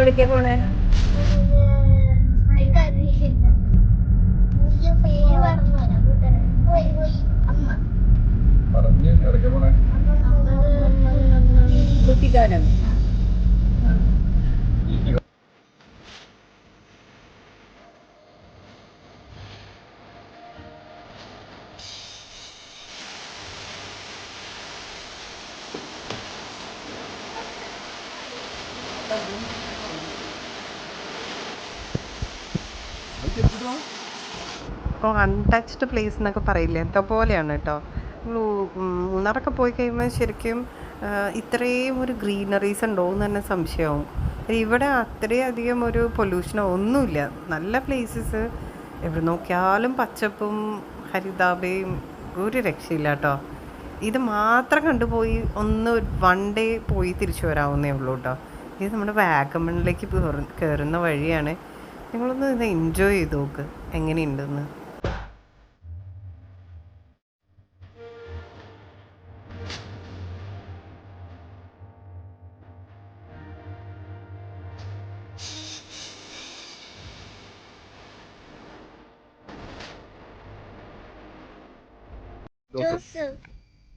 എവിടേക്കാ പോണേ? കുട്ടിക്കാനം. അപ്പോൾ അൺടച്ച്ഡ് പ്ലേസ് എന്നൊക്കെ പറയില്ലേ, എന്താ പോലെയാണ് കേട്ടോ. മൂന്നാറൊക്കെ പോയി കഴിയുമ്പോൾ ശരിക്കും ഇത്രയും ഒരു ഗ്രീനറീസ് ഉണ്ടോ എന്ന് തന്നെ സംശയമാവും. ഇവിടെ അത്രയധികം ഒരു പൊല്യൂഷനോ ഒന്നുമില്ല. നല്ല പ്ലേസസ്, എവിടെ നോക്കിയാലും പച്ചപ്പും ഹരിതാഭയും, ഒരു രക്ഷയില്ല കേട്ടോ. ഇത് മാത്രം കണ്ടുപോയി ഒന്ന് 1 ഡേ പോയി തിരിച്ചു വരാവുന്നേ ഉള്ളൂ കേട്ടോ. ഇത് നമ്മുടെ വാഗമണിലേക്ക് കയറുന്ന വഴിയാണ്. നിങ്ങളൊന്ന് ഇത് എൻജോയ് ചെയ്ത് നോക്ക് എങ്ങനെയുണ്ടെന്ന്.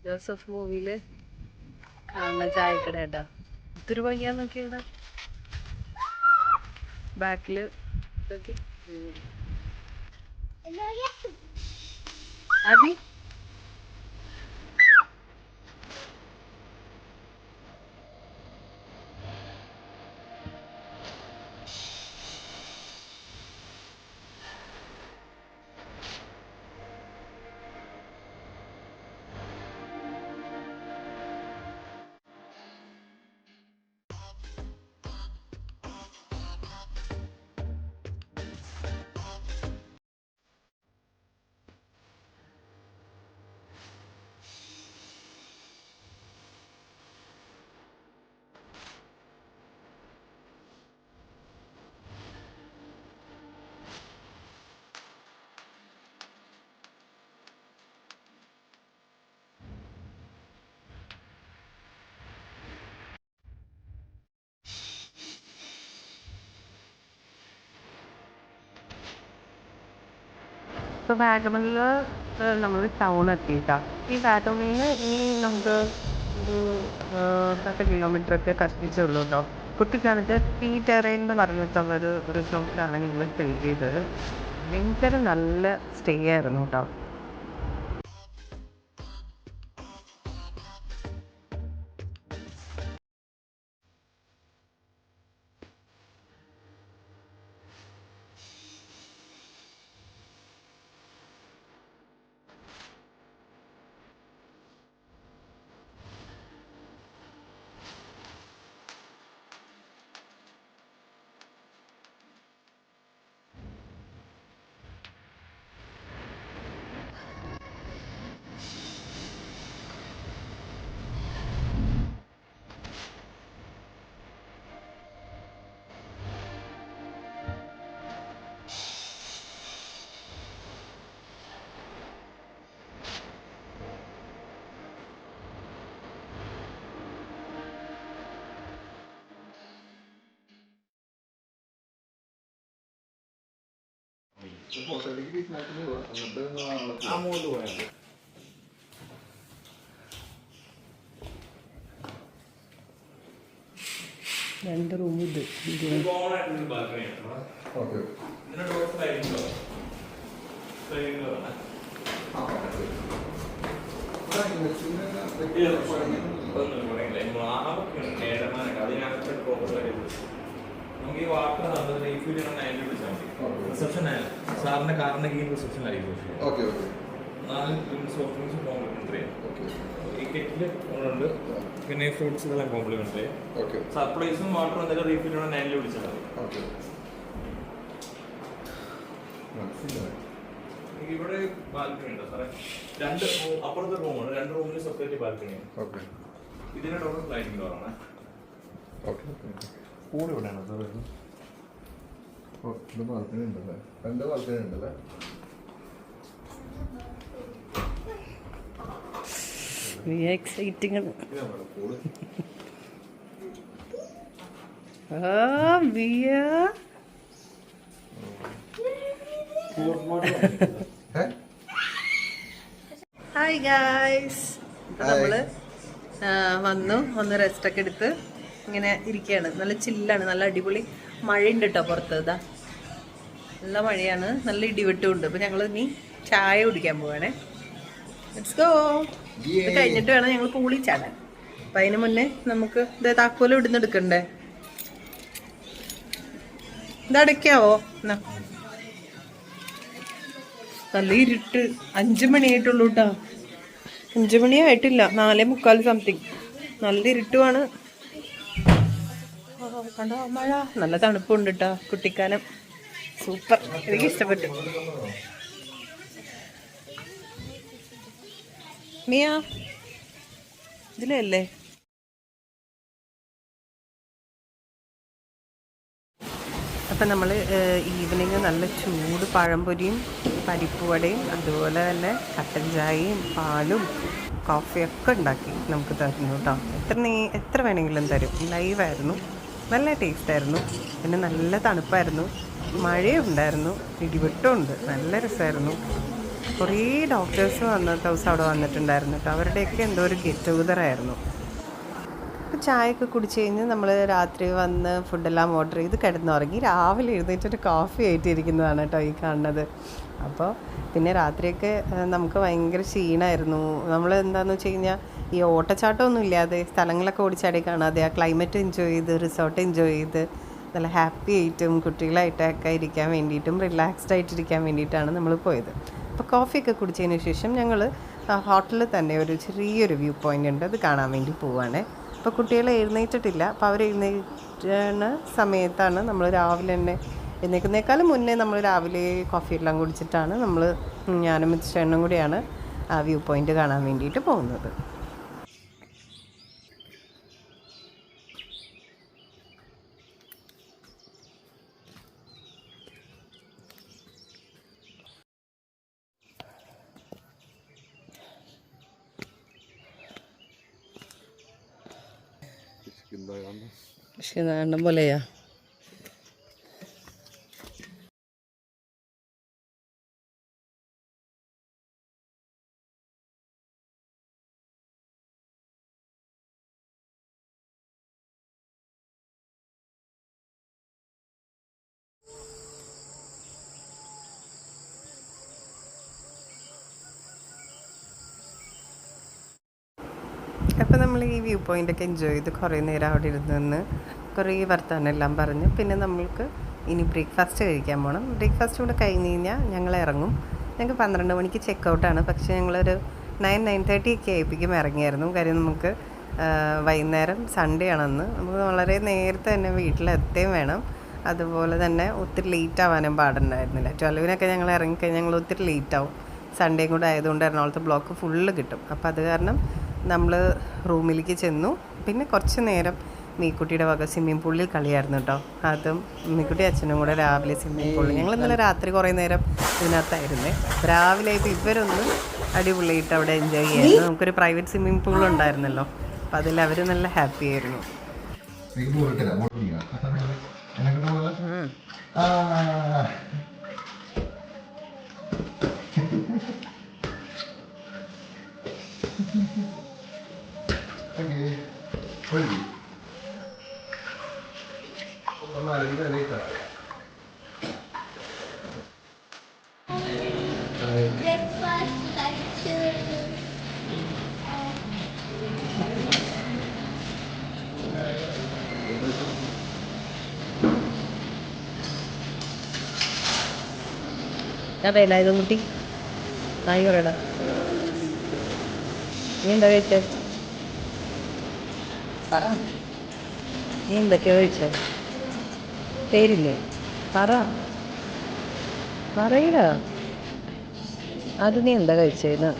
ജോസഫ് മൂവിയില് കാണുന്ന ചായക്കട കേട്ടോ. ഒത്തിരി ഭംഗിയാ നോക്കിയവിടെ ബാക്കില് അബി. ഇപ്പോൾ വാഗമണിൽ നമ്മൾ ടൗൺ എത്തിയിട്ടാണ്. ഈ വാഗമണിൽ നിന്ന് നമുക്ക് ഒരു 10 കിലോമീറ്ററൊക്കെ കഷ്ടിച്ചുള്ളൂ കേട്ടോ. കുട്ടിക്കാലത്ത് ടീ ടെറൈൻ എന്ന് പറഞ്ഞിട്ടുള്ളൊരു റിസോർട്ടിലാണ് ഞങ്ങൾ സ്റ്റേ ചെയ്തത്. ഭയങ്കര നല്ല സ്റ്റേ ആയിരുന്നു കേട്ടോ. രണ്ട് റൂം ഇത് നമുക്ക് ഈ വാക്ക് റീഫിൽ ചെയ്യണം 9 വിളിച്ചാൽ മതി. റിസപ്ഷൻ സാറിന്റെ കാറിന്റെ കീഴിൽ റിസപ്ഷൻ ആയിരിക്കും. 4 സോഫ്റ്റ് ഡ്രിങ്ക്സ് കോംപ്ലിമെന്ററി. ഈ കെറ്റില് ഉണ്ട്, പിന്നെ ഫ്രൂട്ട്സ് ഇതെല്ലാം കോംപ്ലിമെന്ററി. സർപ്രൈസും വാട്ടറും എന്തെങ്കിലും റീഫിൽ ചെയ്യണം 9 വിളിച്ചാൽ മതി. ഇവിടെ ബാൽക്കണി ഉണ്ടോ സാറേ? 2 അപ്പുറത്തെ റൂമാണ്, 2 റൂമിൽ സെപ്പറേറ്റ് ബാൽക്കണിയാണ്. ഇതിന്റെ ഡോർ സ്ലൈഡിംഗ് ഡോറാണ്. സ്കൂൾ ഇവിടെയാണ് സാർ വരുന്നത്. ബാൽക്കണി ഉണ്ടല്ലേ, 2 ബാൽക്കണി ഉണ്ടല്ലേ. എക്സൈറ്റിംഗ് ആണ്. Miya hi guys. നമ്മള് വന്നു, ഒന്ന് റെസ്റ്റ് ഒക്കെ എടുത്ത് ഇങ്ങനെ ഇരിക്കുകയാണ്. നല്ല ചില്ലാണ്, നല്ല അടിപൊളി മഴയുണ്ട് കേട്ടോ പുറത്ത്. ഇതാ നല്ല മഴയാണ്, നല്ല ഇടിവെട്ടും ഉണ്ട്. അപ്പൊ ഞങ്ങൾ ഇനി ചായ കുടിക്കാൻ പോവാണേ. Let's go. ഇത് കഴിഞ്ഞിട്ട് വേണം ഞങ്ങൾ പൂളിൽ ചാടാൻ. അപ്പൊ അതിന് മുന്നേ നമുക്ക് ഇത് താക്കോല് ഇവിടുന്ന് എടുക്കണ്ടേ? ഇതടയ്ക്കാവോ? എന്നാ നല്ല ഇരുട്ട്. 5 മണിയായിട്ടുള്ളൂ കേട്ടോ. 5 മണിയായിട്ടില്ല, 4:45 സംതിങ്. നല്ല ഇരുട്ടുമാണ്. കണ്ടോ മഴ? നല്ല തണുപ്പുണ്ട് കേട്ടോ. കുട്ടിക്കാലം സൂപ്പർ, എനിക്ക് ഇഷ്ടപ്പെട്ടു. മിയ ഇതിലല്ലേ? അപ്പം നമ്മൾ ഈവനിങ് നല്ല ചൂട് പഴംപൊരിയും പരിപ്പുവടയും അതുപോലെ തന്നെ കട്ടൻ ചായയും പാലും കോഫിയൊക്കെ ഉണ്ടാക്കി നമുക്ക് തരുന്നു കേട്ടോ. എത്ര വേണമെങ്കിലും തരും. ലൈവായിരുന്നു, നല്ല ടേസ്റ്റായിരുന്നു. പിന്നെ നല്ല തണുപ്പായിരുന്നു, മഴയുണ്ടായിരുന്നു, ഇടിവെട്ടും ഉണ്ട്. നല്ല രസമായിരുന്നു. കുറേ ഡോക്ടേഴ്സ് അന്നത്തെ ദിവസം അവിടെ വന്നിട്ടുണ്ടായിരുന്നു കേട്ടോ. അവരുടെയൊക്കെ എന്തോ ഒരു ഗെറ്റ് ടുഗദർ ആയിരുന്നു. അപ്പോൾ ചായയൊക്കെ കുടിച്ച് കഴിഞ്ഞ് നമ്മൾ രാത്രി വന്ന് ഫുഡെല്ലാം ഓർഡർ ചെയ്ത് കിടന്നുറങ്ങി. രാവിലെ എഴുന്നേറ്റൊരു കോഫി ആയിട്ടിരിക്കുന്നതാണ് കേട്ടോ ഈ കാണുന്നത്. അപ്പോൾ പിന്നെ രാത്രിയൊക്കെ നമുക്ക് ഭയങ്കര ക്ഷീണമായിരുന്നു. നമ്മൾ എന്താണെന്ന് വെച്ച് കഴിഞ്ഞാൽ ഈ ഓട്ടച്ചാട്ടമൊന്നും ഇല്ലാതെ സ്ഥലങ്ങളൊക്കെ ഓടിച്ചാടി കാണാതെ ആ ക്ലൈമറ്റ് എൻജോയ് ചെയ്ത് റിസോർട്ട് എൻജോയ് ചെയ്ത് നല്ല ഹാപ്പി ആയിട്ടും കുട്ടികളായിട്ടൊക്കെ ഇരിക്കാൻ വേണ്ടിയിട്ടും റിലാക്സ്ഡ് ആയിട്ടിരിക്കാൻ വേണ്ടിയിട്ടാണ് നമ്മൾ പോയത്. അപ്പോൾ കോഫിയൊക്കെ കുടിച്ചതിന് ശേഷം ഞങ്ങൾ ഹോട്ടലിൽ തന്നെ ഒരു ചെറിയൊരു വ്യൂ പോയിൻ്റ് ഉണ്ട്, അത് കാണാൻ വേണ്ടി പോവുകയാണ്. അപ്പോൾ കുട്ടികൾ എഴുന്നേറ്റിട്ടില്ല. അപ്പോൾ അവർ എഴുന്നേറ്റുന്ന സമയത്താണ് നമ്മൾ രാവിലെ തന്നെ എഴുന്നേൽക്കുന്നേക്കാളും മുന്നേ നമ്മൾ രാവിലെ കോഫി എല്ലാം കുടിച്ചിട്ടാണ് ഞാനും ചേട്ടനും കൂടിയാണ് ആ വ്യൂ പോയിൻ്റ് കാണാൻ വേണ്ടിയിട്ട് പോകുന്നത്. ക്ഷീണം പോലെയാ? അപ്പോൾ നമ്മൾ ഈ വ്യൂ പോയിൻ്റൊക്കെ എൻജോയ് ചെയ്ത് കുറേ നേരം അവിടെ ഇരുന്ന് കുറേ വർത്തമാനം എല്ലാം പറഞ്ഞ് പിന്നെ നമ്മൾക്ക് ഇനി ബ്രേക്ക്ഫാസ്റ്റ് കഴിക്കാൻ പോകണം. ബ്രേക്ക്ഫാസ്റ്റ് കൂടെ കഴിഞ്ഞ് കഴിഞ്ഞാൽ ഞങ്ങൾ ഇറങ്ങും. ഞങ്ങൾക്ക് 12 മണിക്ക് ചെക്കൗട്ടാണ്. പക്ഷേ ഞങ്ങളൊരു 9-9:30 ഒക്കെ ആയിപ്പിക്കും ഇറങ്ങിയായിരുന്നു. കാര്യം നമുക്ക് വൈകുന്നേരം സൺഡേ ആണെന്ന് നമുക്ക് വളരെ നേരത്തെ തന്നെ വീട്ടിലെത്തുകയും വേണം. അതുപോലെ തന്നെ ഒത്തിരി ലേറ്റ് ആവാനും പാടുണ്ടായിരുന്നില്ല. 12-നൊക്കെ ഞങ്ങൾ ഇറങ്ങിക്കഴിഞ്ഞാൽ ഞങ്ങൾ ഒത്തിരി ലേറ്റ് ആവും. സൺഡേയും കൂടെ ആയതുകൊണ്ട് എറണാകുളത്ത് ബ്ലോക്ക് ഫുള്ള് കിട്ടും. അപ്പോൾ അത് കാരണം നമ്മൾ റൂമിലേക്ക് ചെന്നു. പിന്നെ കുറച്ച് നേരം മീക്കുട്ടിയുടെ വക സ്വിമ്മിംഗ് പൂളിൽ കളിയായിരുന്നു കേട്ടോ. അതും മീക്കുട്ടി അച്ഛനും കൂടെ രാവിലെ സ്വിമ്മിംഗ് പൂളിൽ. ഞങ്ങൾ ഇന്നലെ രാത്രി കുറേ നേരം ഇതിനകത്തായിരുന്നേ. രാവിലെ ആയിട്ട് ഇവരൊന്ന് അടിപൊളിയായിട്ട് അവിടെ എൻജോയ് ചെയ്യായിരുന്നു. നമുക്കൊരു പ്രൈവറ്റ് സ്വിമ്മിംഗ് പൂൾ ഉണ്ടായിരുന്നല്ലോ, അപ്പം അതിൽ അവർ നല്ല ഹാപ്പി ആയിരുന്നു. ഞാൻ വേലായുധം കുട്ടി നായി പറയടാ. നീ എന്താ കഴിച്ചേ? നീ എന്തൊക്കെയാ കഴിച്ചേ? പേരില്ലേ? പറയടാ. അത് നീ എന്താ കഴിച്ചേന്ന്?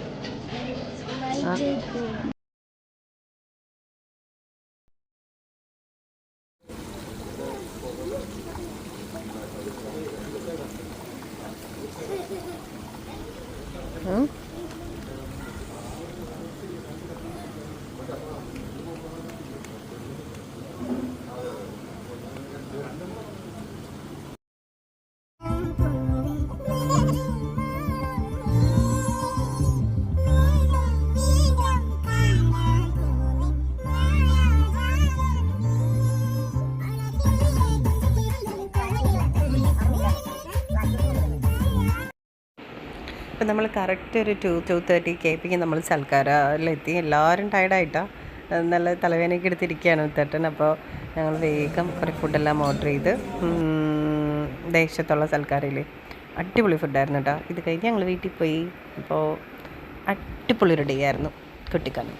അപ്പം നമ്മൾ കറക്റ്റ് ഒരു 2:30 കേൾപ്പിക്കും നമ്മൾ സൽക്കാരത്തിലെത്തി. എല്ലാവരും ടയർഡായിട്ടാണ്, നല്ല തലവേദനയൊക്കെ എടുത്തിരിക്കുകയാണ് ഉത്തേട്ടൻ. അപ്പോൾ ഞങ്ങൾ വേഗം കുറേ ഫുഡെല്ലാം ഓർഡർ ചെയ്ത് ദേശത്തുള്ള സൽക്കാരയിൽ അടിപൊളി ഫുഡായിരുന്നു കേട്ടോ. ഇത് കഴിഞ്ഞ് ഞങ്ങൾ വീട്ടിൽ പോയി. അപ്പോൾ അടിപൊളി ഒരു ഡേ ആയിരുന്നു കുട്ടിക്കാലം.